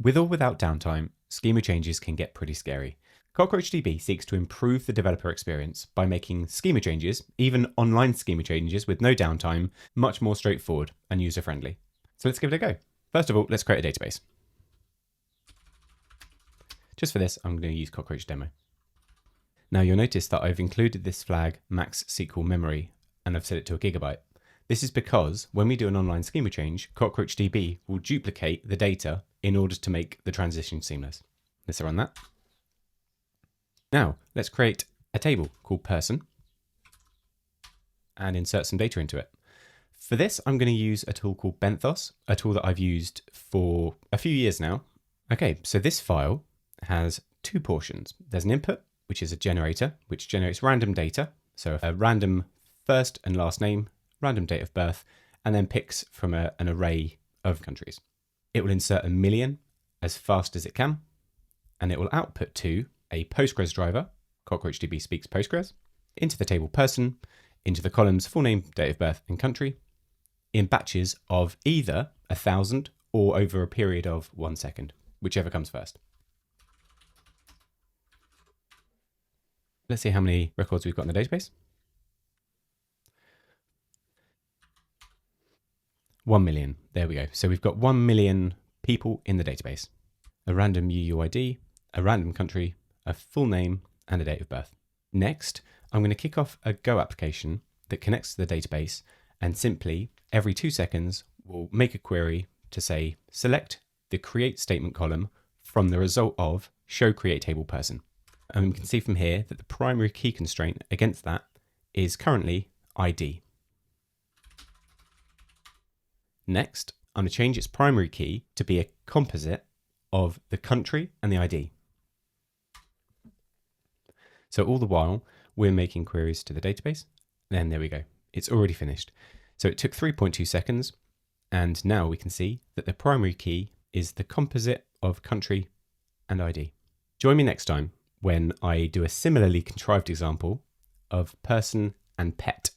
With or without downtime, schema changes can get pretty scary. CockroachDB seeks to improve the developer experience by making schema changes, even online schema changes with no downtime, much more straightforward and user-friendly. So let's give it a go. First of all, let's create a database. Just for this, I'm going to use CockroachDemo. Now you'll notice that I've included this flag max SQL memory and I've set it to a gigabyte. This is because when we do an online schema change, CockroachDB will duplicate the data in order to make the transition seamless. Let's run that. Now let's create a table called person and insert some data into it. For this, I'm going to use a tool called Benthos, a tool that I've used for a few years now. Okay, so this file has two portions. There's an input, which is a generator, which generates random data. So a random first and last name, random date of birth, and then picks from an array of countries. It will insert 1,000,000 as fast as it can, and it will output to a Postgres driver, CockroachDB speaks Postgres, into the table person, into the columns full name, date of birth, and country, in batches of either 1,000 or over a period of 1 second, whichever comes first. Let's see how many records we've got in the database. 1,000,000. There we go. So we've got 1,000,000 people in the database. A random UUID, a random country, a full name, and a date of birth. Next, I'm going to kick off a Go application that connects to the database and simply every 2 seconds will make a query to say, select the create statement column from the result of show create table person. And we can see from here that the primary key constraint against that is currently ID. Next, I'm going to change its primary key to be a composite of the country and the ID. So all the while, we're making queries to the database. And there we go. It's already finished. So it took 3.2 seconds. And now we can see that the primary key is the composite of country and ID. Join me next time when I do a similarly contrived example of person and pet.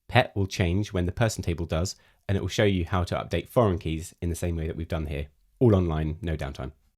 Pet will change when the person table does, and it will show you how to update foreign keys in the same way that we've done here, all online, no downtime.